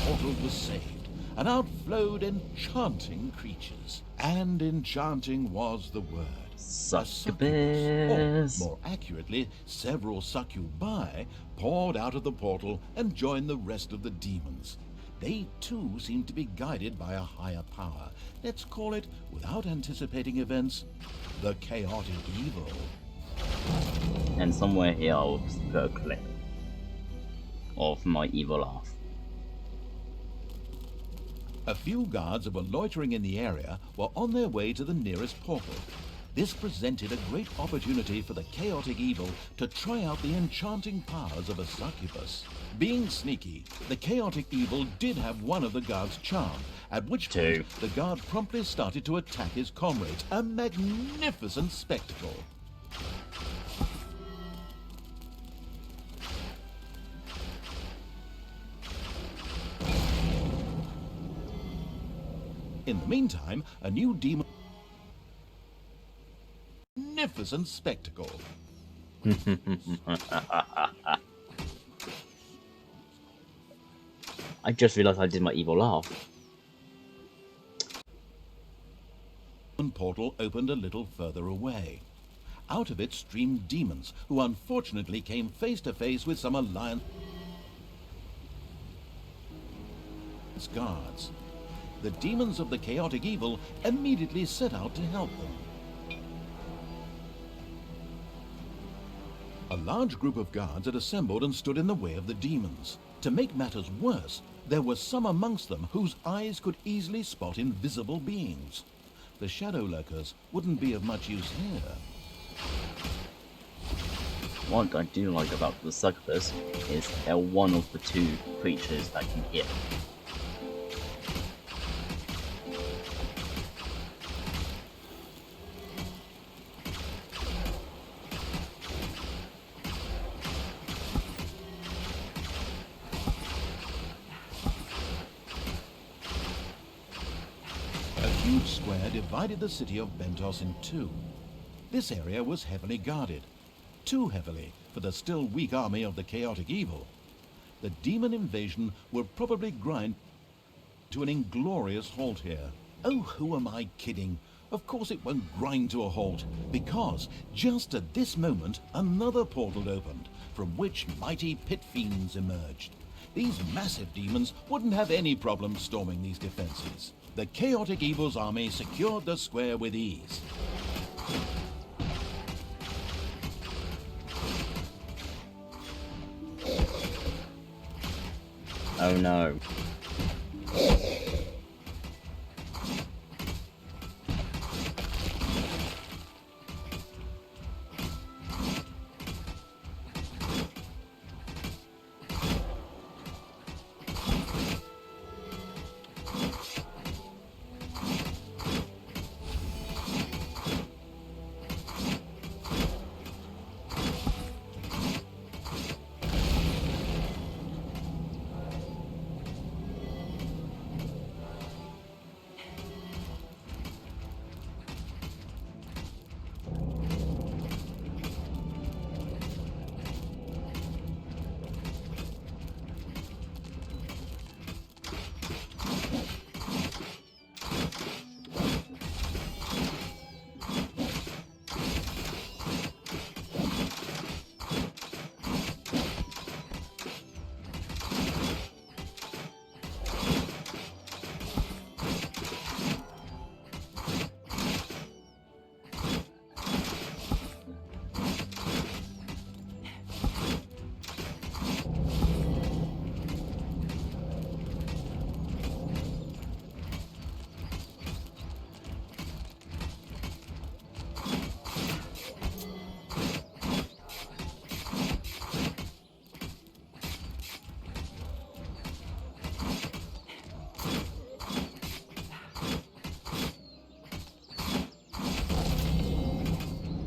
B: portal was saved, and out flowed enchanting creatures. And enchanting was the word. A
A: Succubus.
B: or more accurately, several succubi poured out of the portal and joined the rest of the demons. They too seemed to be guided by a higher power. Let's call it, without anticipating events, the chaotic evil.
A: And somewhere here I'll put a clip of my evil laugh.
B: A few guards that were loitering in the area were on their way to the nearest portal. This presented a great opportunity for the chaotic evil to try out the enchanting powers of a succubus. Being sneaky, the chaotic evil did have one of the guards charmed, at which point the guard promptly started to attack his comrades. A magnificent spectacle. In the meantime, a new demon... Magnificent spectacle.
A: I just realized I did my evil laugh.
B: One portal opened a little further away. Out of it streamed demons, who unfortunately came face to face with some alliance guards. The demons of the chaotic evil immediately set out to help them. A large group of guards had assembled and stood in the way of the demons. To make matters worse, there were some amongst them whose eyes could easily spot invisible beings. The shadow lurkers wouldn't be of much use here.
A: What I do like about the succubus is they're one of the two creatures that can hit.
B: A huge square divided the city of Bentos in two. This area was heavily guarded. Too heavily for the still weak army of the chaotic evil. The demon invasion would probably grind to an inglorious halt here. Oh, who am I kidding? Of course it won't grind to a halt, because just at this moment another portal opened, from which mighty pit fiends emerged. These massive demons wouldn't have any problem storming these defenses. The chaotic evil's army secured the square with ease.
A: Oh no.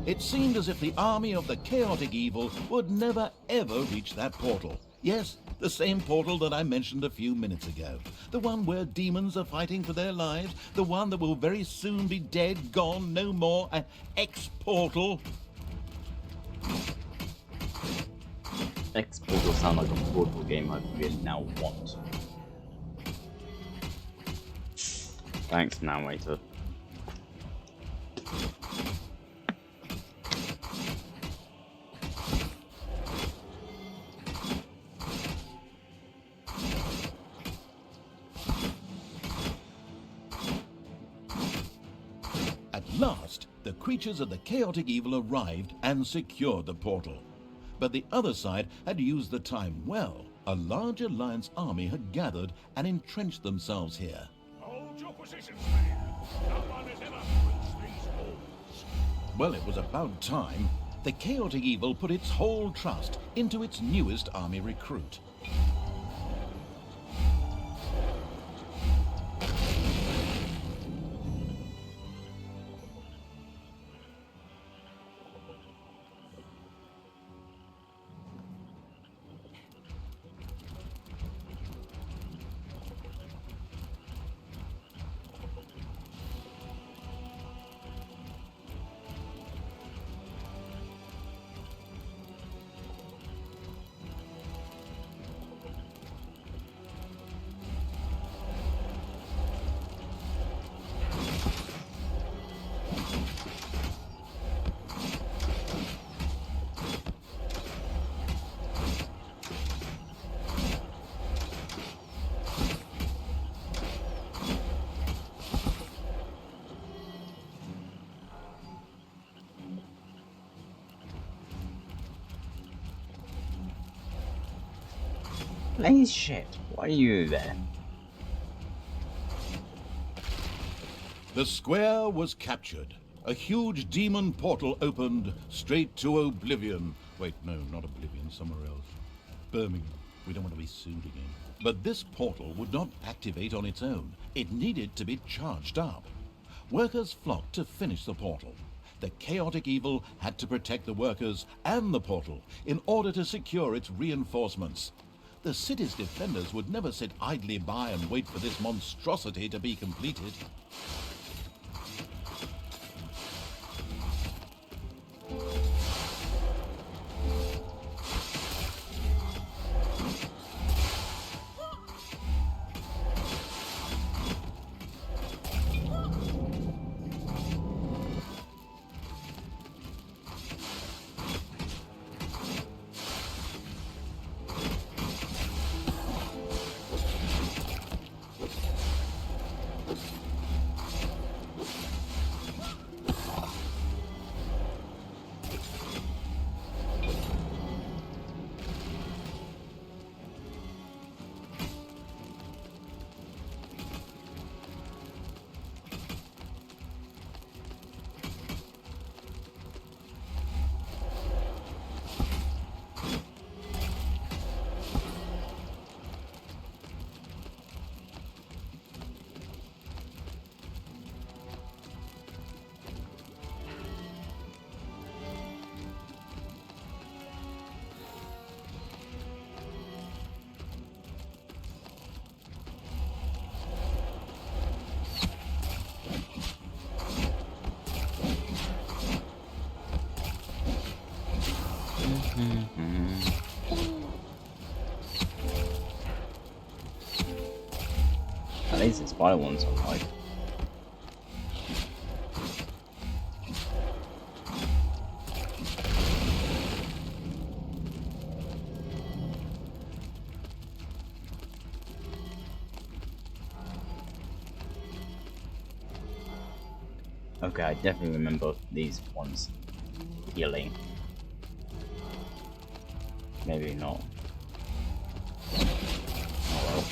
B: It seemed as if the army of the chaotic evil would never ever reach that portal. Yes, the same portal that I mentioned a few minutes ago. The one where demons are fighting for their lives. The one that will very soon be dead, gone, no more. An X-portal.
A: X-Portal sound like a portal game I really now want. Thanks, Narrator.
B: At last, the creatures of the chaotic evil arrived and secured the portal. But the other side had used the time well. A large alliance army had gathered and entrenched themselves here.
C: Hold your positions, men. No one has ever breached these walls.
B: Well, it was about time. The chaotic evil put its whole trust into its newest army recruit.
A: Blaze shit, why are you there?
B: The square was captured. A huge demon portal opened straight to Oblivion. Wait, no, not Oblivion, somewhere else. Birmingham. We don't want to be sued again. But this portal would not activate on its own. It needed to be charged up. Workers flocked to finish the portal. The chaotic evil had to protect the workers and the portal in order to secure its reinforcements. The city's defenders would never sit idly by and wait for this monstrosity to be completed.
A: At least the spider ones are like. Okay, I definitely remember these ones healing. Maybe not. Oh well.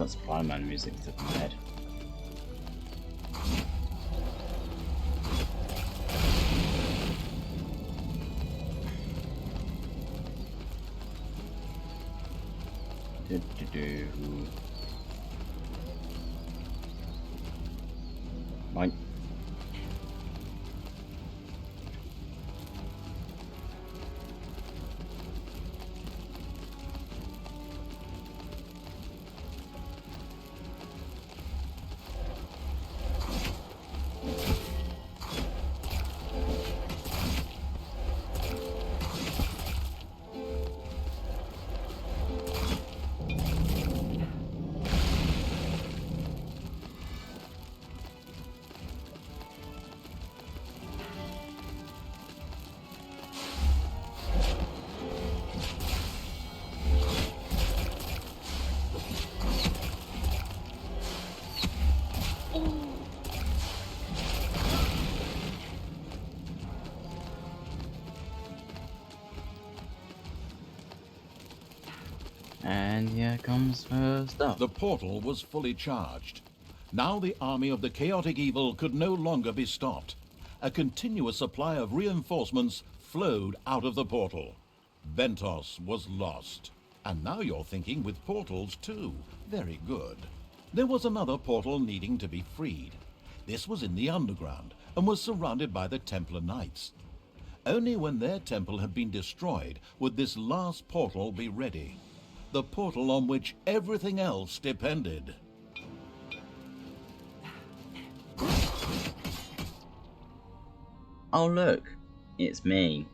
A: got Spider-Man music stuck in my head. Right. And here comes her stuff.
B: The portal was fully charged. Now the army of the chaotic evil could no longer be stopped. A continuous supply of reinforcements flowed out of the portal. Ventos was lost. And now you're thinking with portals too. Very good. There was another portal needing to be freed. This was in the underground and was surrounded by the Templar Knights. Only when their temple had been destroyed would this last portal be ready. The portal on which everything else depended.
A: Oh look, it's me.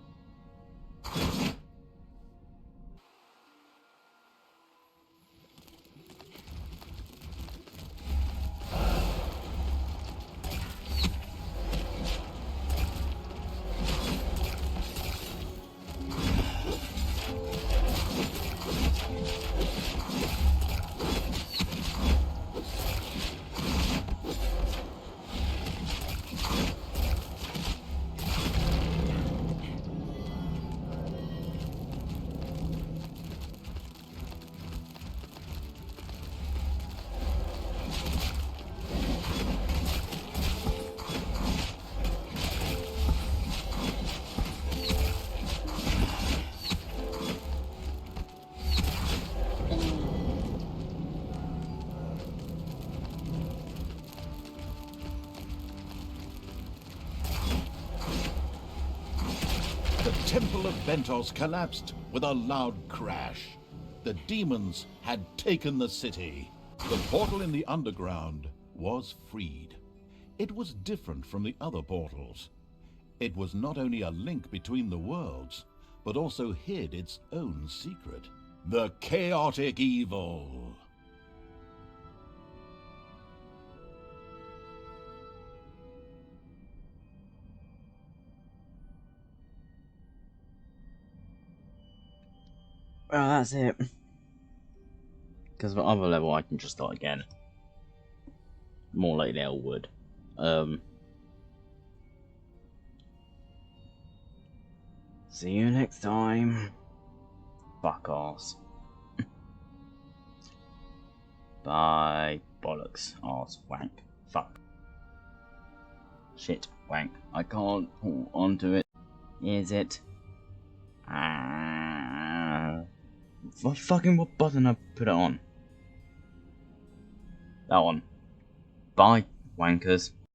B: The Temple of Ventos collapsed with a loud crash. The demons had taken the city. The portal in the underground was freed. It was different from the other portals. It was not only a link between the worlds, but also hid its own secret. The chaotic evil.
A: Well, that's it. Because the other level I can just start again. More like Elwood. See you next time. Fuck arse. Bye. Bollocks. Arse. Wank. Fuck. Shit. Wank. I can't pull onto it. Is it? What button I put it on? That one. Bye, wankers.